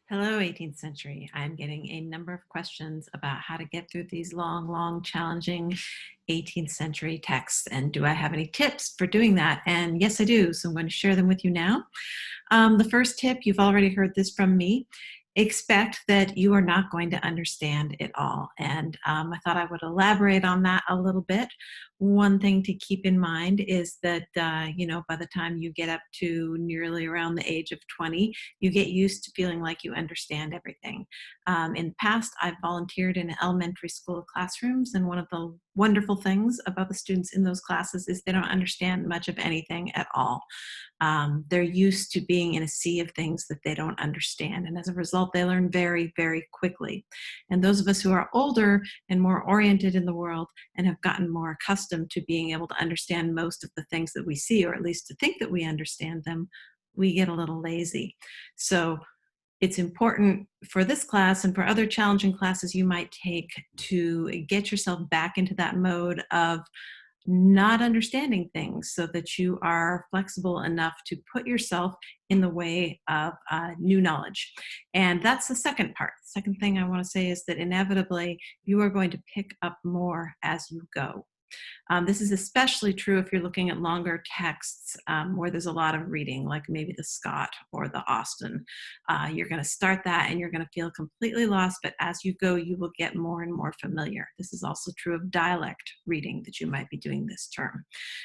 Hello, 18th century. I'm getting a number of questions about how to get through these long, challenging 18th century texts. And do I have any tips for doing that? And yes, I do. So I'm going to share them with you now. The first tip, you've already heard this from me. Expect that you are not going to understand it all. And I thought I would elaborate on that a little bit. One thing to keep in mind is that, by the time you get up to nearly around the age of 20, you get used to feeling like you understand everything. In the past, I've volunteered in elementary school classrooms, and one of the wonderful things about the students in those classes is they don't understand much of anything at all. They're used to being in a sea of things that they don't understand. And as a result, they learn very, very quickly. And those of us who are older and more oriented in the world and have gotten more accustomed to being able to understand most of the things that we see, or at least to think that we understand them, we get a little lazy. So it's important for this class and for other challenging classes you might take to get yourself back into that mode of not understanding things so that you are flexible enough to put yourself in the way of new knowledge. And that's the second part. The second thing I want to say is that inevitably you are going to pick up more as you go. This is especially true if you're looking at longer texts where there's a lot of reading, like maybe the Scott or the Austen. You're going to start that and you're going to feel completely lost, but as you go, you will get more and more familiar. This is also true of dialect reading that you might be doing this term.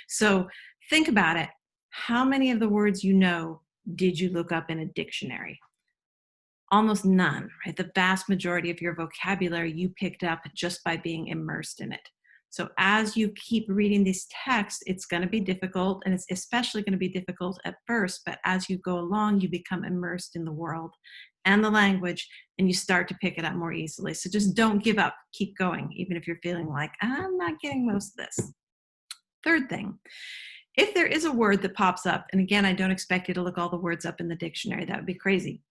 So think about it. How many of the words you know did you look up in a dictionary? Almost none, right? The vast majority of your vocabulary you picked up just by being immersed in it. So as you keep reading these texts, it's going to be difficult, and it's especially going to be difficult at first, but as you go along, you become immersed in the world and the language, and you start to pick it up more easily. So just don't give up. Keep going, even if you're feeling like, I'm not getting most of this. Third thing, if there is a word that pops up, and again, I don't expect you to look all the words up in the dictionary, that would be crazy.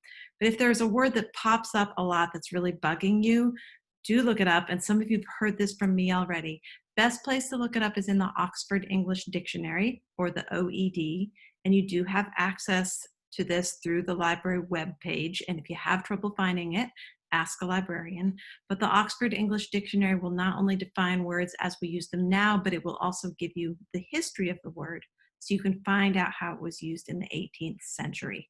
But if there's a word that pops up a lot that's really bugging you, do look it up. And some of you have heard this from me already. Best place to look it up is in the Oxford English Dictionary, or the OED. And you do have access to this through the library webpage. And if you have trouble finding it, ask a librarian. But the Oxford English Dictionary will not only define words as we use them now, but it will also give you the history of the word, so you can find out how it was used in the 18th century.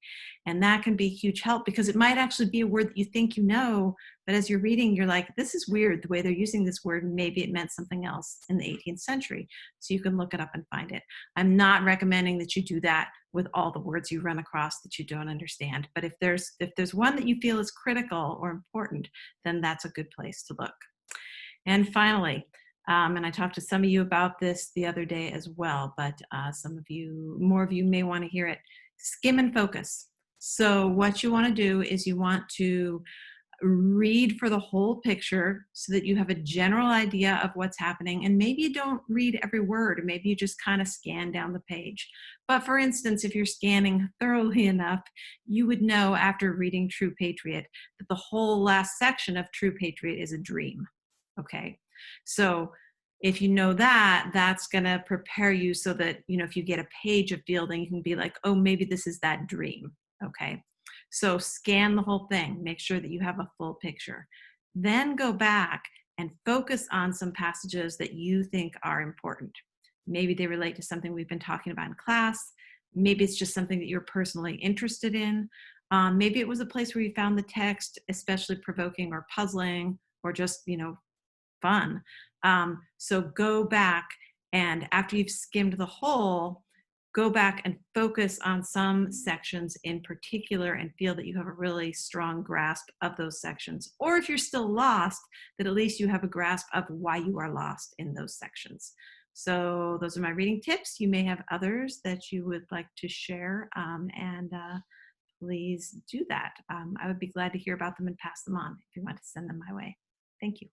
And that can be a huge help, because it might actually be a word that you think you know, but as you're reading, you're like, this is weird the way they're using this word. Maybe it meant something else in the 18th century. So you can look it up and find it. I'm not recommending that you do that with all the words you run across that you don't understand. But if there's one that you feel is critical or important, then that's a good place to look. And finally, and I talked to some of you about this the other day as well, but more of you may want to hear it. Skim and focus. So what you want to do is you want to read for the whole picture so that you have a general idea of what's happening. And maybe you don't read every word, maybe you just kind of scan down the page. But for instance, if you're scanning thoroughly enough, you would know after reading True Patriot that the whole last section of True Patriot is a dream. Okay. So if you know that, that's going to prepare you so that, if you get a page of Fielding, you can be like, oh, maybe this is that dream. Okay. So scan the whole thing, make sure that you have a full picture. Then go back and focus on some passages that you think are important. Maybe they relate to something we've been talking about in class. Maybe it's just something that you're personally interested in. Maybe it was a place where you found the text especially provoking or puzzling, or just, fun. So go back, and after you've skimmed the whole, go back and focus on some sections in particular and feel that you have a really strong grasp of those sections. Or if you're still lost, that at least you have a grasp of why you are lost in those sections. So those are my reading tips. You may have others that you would like to share, and please do that. I would be glad to hear about them and pass them on if you want to send them my way. Thank you.